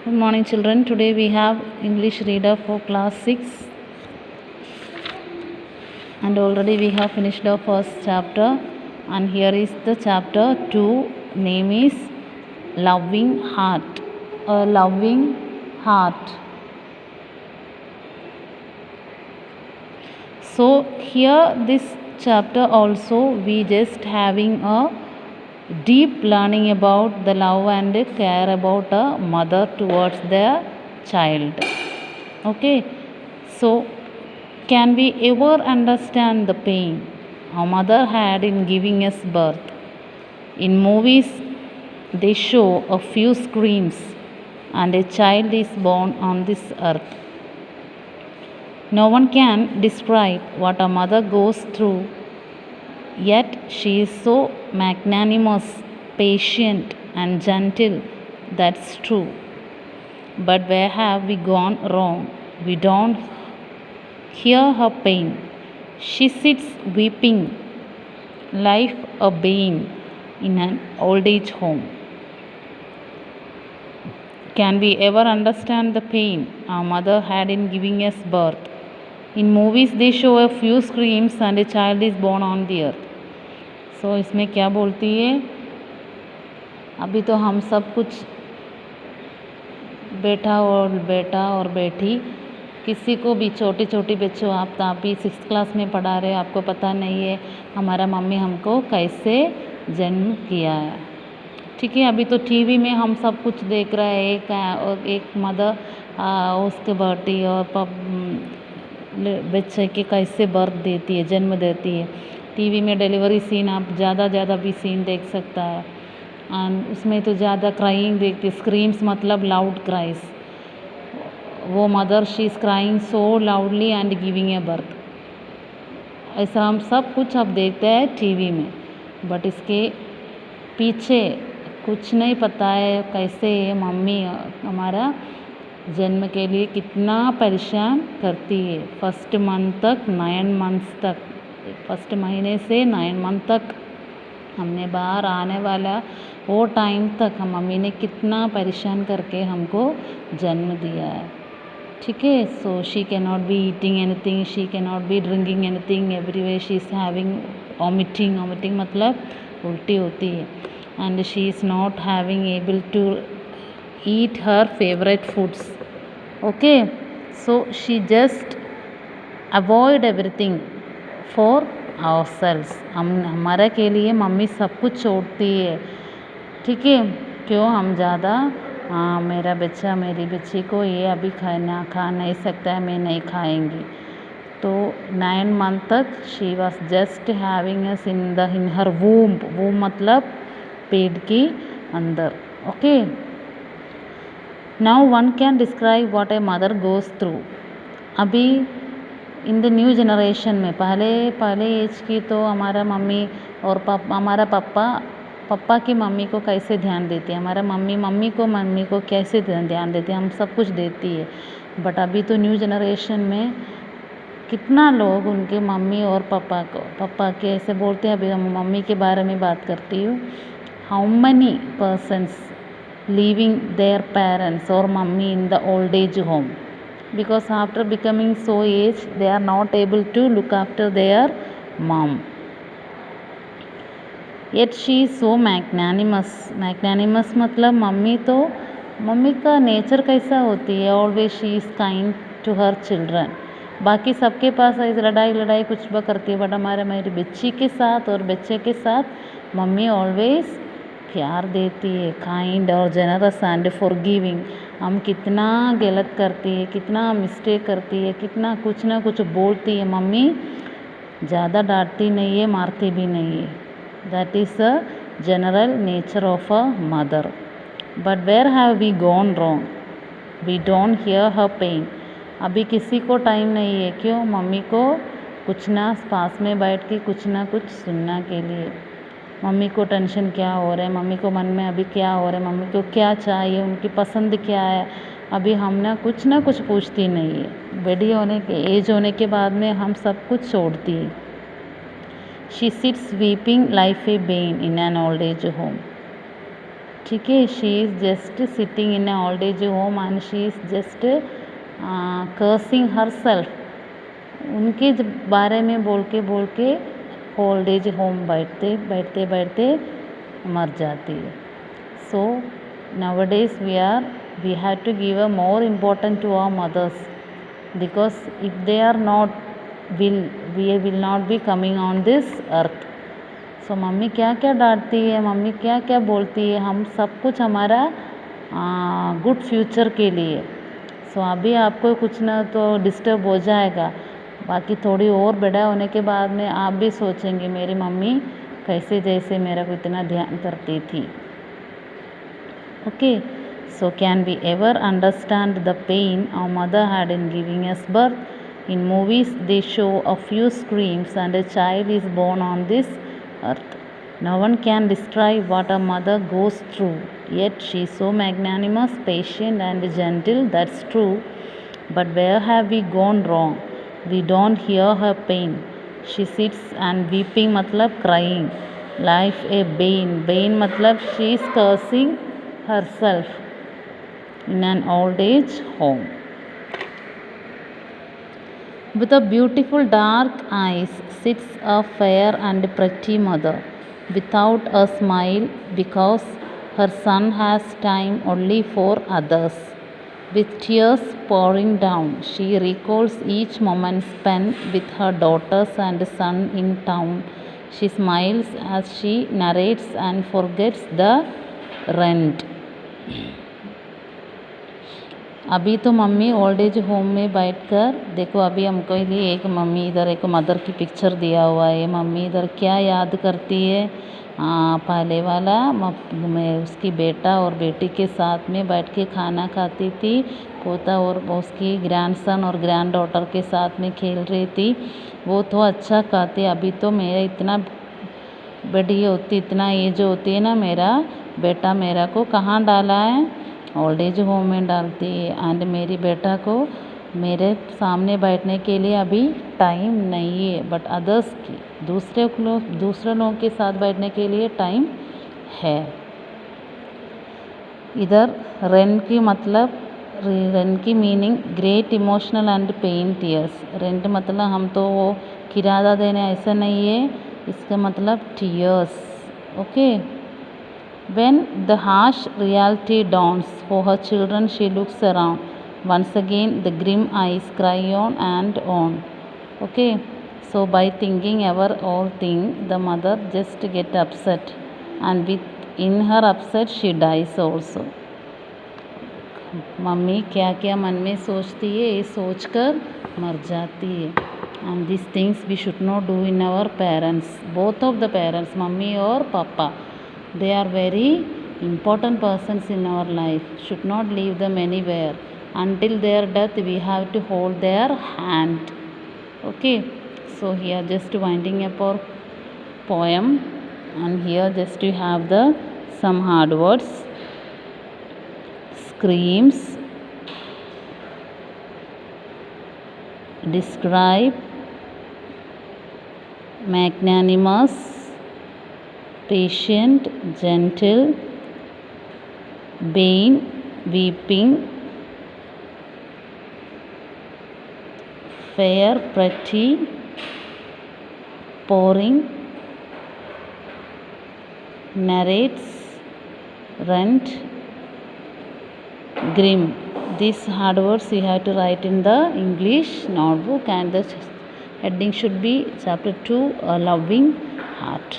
Good morning, children. Today we have English reader for class 6, and already we have finished our first chapter, and here is the chapter 2. Name is Loving Heart. A loving heart. So here this chapter also we just having a deep learning about the love and care about a mother towards their child. Okay, so can we ever understand the pain our mother had in giving us birth? In movies they show a few screams and a child is born on this earth. No one can describe what a mother goes through, yet she is so magnanimous, patient, and gentle. That's true. But where have we gone wrong? We don't hear her pain. She sits weeping, life a being in an old age home. Can we ever understand the pain our mother had in giving us birth? In movies they show a few screams and a child is born on the earth. So इसमें क्या बोलती है, अभी तो हम सब कुछ बेटा और बेटी किसी को भी छोटी छोटी बच्चों आप भी 6th क्लास में पढ़ा रहे, आपको पता नहीं है हमारा मम्मी हमको कैसे जन्म किया है. ठीक है, अभी तो टीवी में हम सब कुछ देख रहे हैं, एक मदर उसके बर्थडे और बच्चे के कैसे बर्थ देती है, जन्म देती है. टीवी में डिलीवरी सीन आप ज़्यादा भी सीन देख सकता है, एंड उसमें तो ज़्यादा क्राइंग देखती है. स्क्रीम्स मतलब लाउड क्राइज. वो mother she is crying so loudly and giving a birth. ऐसा हम सब कुछ अब देखते हैं टीवी में, बट इसके पीछे कुछ नहीं पता है कैसे मम्मी हमारा जन्म के लिए कितना परेशान करती है. फर्स्ट मंथ तक 9 मंथ्स तक, फर्स्ट महीने से 9 मंथ तक हमने बाहर आने वाला वो टाइम तक हम मम्मी ने कितना परेशान करके हमको जन्म दिया है. ठीक है, so she can not be eating anything, she can not be drinking anything, every way she is having vomiting मतलब उल्टी होती है, and she is not having able to eat her favorite foods. Okay, so she just avoid everything for ourselves. हमारे के लिए mummy सब कुछ छोड़ती है. ठीक है, क्यों हम ज़्यादा मेरा बच्चा मेरी बच्ची को ये अभी खा नहीं सकता है, मैं नहीं खाएंगी. तो 9 मंथ तक she was just having us in her womb मतलब पेट के अंदर. Okay, now one can describe what a mother goes through. अभी इन द न्यू जनरेशन में पहले एज की तो हमारा मम्मी और हमारा पप्पा की मम्मी को कैसे ध्यान देती है, हमारा मम्मी को कैसे ध्यान देती है, हम सब कुछ देती है. बट अभी तो न्यू जनरेशन में कितना लोग उनके मम्मी और पप्पा के ऐसे बोलते हैं. अभी हम मम्मी के बारे में बात करती हूँ. How many persons leaving their parents or mummy in the old age home because after becoming so aged they are not able to look after their mom. Yet she is so magnanimous मतलब mummy का nature कैसा होती है, always she is kind to her children. बाकी सबके पास ऐसे लड़ाई कुछ भी करती है, बट मेरी बच्ची के साथ और बच्चे के साथ मम्मी ऑलवेज प्यार देती है, काइंड और जेनरस एंड फॉरगिविंग. हम कितना गलत करती है, कितना मिस्टेक करती है, कितना कुछ ना कुछ बोलती है, मम्मी ज़्यादा डांटती नहीं है, मारती भी नहीं है. That is a general nature of a mother. But where have we gone wrong? We don't hear her pain. अभी किसी को टाइम नहीं है, क्यों मम्मी को कुछ ना पास में बैठ के कुछ ना कुछ सुनना के लिए. मम्मी को टेंशन क्या हो रहा है, मम्मी को मन में अभी क्या हो रहा है, मम्मी को क्या चाहिए, उनकी पसंद क्या है, अभी हम ना कुछ पूछती नहीं है. बड़ी एज होने के बाद में हम सब कुछ छोड़ती है. She seats weeping life a Ben in an old age home. ठीक है. She is just sitting in A old age home and she is just cursing her self. उनके बारे में बोल के ओल्ड एज होम बैठते बैठते बैठते मर जाती है. सो nowadays we have to give a more important to our mothers, because if they are not, we will not be coming on this earth. So mummy क्या क्या डांटती है, मम्मी क्या क्या बोलती है, हम सब कुछ हमारा गुड फ्यूचर के लिए. सो अभी आपको कुछ ना तो डिस्टर्ब हो जाएगा, बाकी थोड़ी और बड़ा होने के बाद में आप भी सोचेंगे मेरी मम्मी कैसे जैसे मेरा को इतना ध्यान करती थी. Okay. So can we ever understand the pain our mother had in giving us birth. In movies, they show a few screams and a child is born on this earth. No one can describe what a mother goes through. Yet she is so magnanimous, patient, and gentle. That's true. But where have we gone wrong? We don't hear her pain. She sits and weeping matlab crying. Life a bane. Bane matlab she is cursing herself in an old age home. With a beautiful dark eyes sits a fair and pretty mother, without a smile because her son has time only for others. With tears pouring down, she recalls each moment spent with her daughters and son in town. She smiles as she narrates and forgets the rent. अभी तो mummy old age home में बैठकर देखो, अभी हमको लिए एक mummy इधर एक मदर की पिक्चर दिया हुआ है. मम्मी इधर क्या याद करती है, पहले वाला मैं उसकी बेटा और बेटी के साथ में बैठ के खाना खाती थी, पोता और उसकी ग्रैंडसन और ग्रैंड डॉटर के साथ में खेल रही थी. वो तो अच्छा कहती. अभी तो मेरा इतना बड़ी होती, इतना एज होती है ना, मेरा बेटा मेरा को कहाँ डाला है, ओल्ड एज होम में डालती है. एंड मेरी बेटा को मेरे सामने बैठने के लिए अभी टाइम नहीं है, बट अदर्स की दूसरे लोगों के साथ बैठने के लिए टाइम है. इधर रेंट की मतलब, रेंट की meaning great emotional and pain tears. Rent मतलब हम तो वो किराया देने ऐसा नहीं है, इसका मतलब tears. Okay. When the harsh reality dawns for her children, she looks around. Once again, the grim eyes cry on and on. Okay. So by thinking ever all thing, the mother just get upset, and in her upset she dies also. Mummy क्या क्या मन में सोचती है, ये सोचकर मर जाती है. And these things we should not do in our parents. Both of the parents, mummy और पापा, they are very important persons in our life. Should not leave them anywhere. Until their death we have to hold their hand. Okay. So here just winding up our poem, and here just you have the some hard words. Screams, describe, magnanimous, patient, gentle, bane, weeping, fair, pretty, pouring, narrates, rent, grim. These hard words you have to write in the English notebook, and the heading should be chapter 2, a loving heart.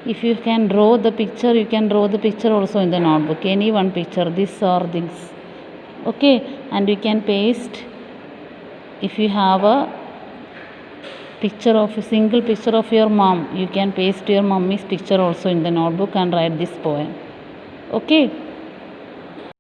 If you can draw the picture, you can draw the picture also in the notebook, any one picture, this or this. Okay. And you can paste, if you have a picture of a single picture of your mom, you can paste your mommy's picture also in the notebook and write this poem. Okay.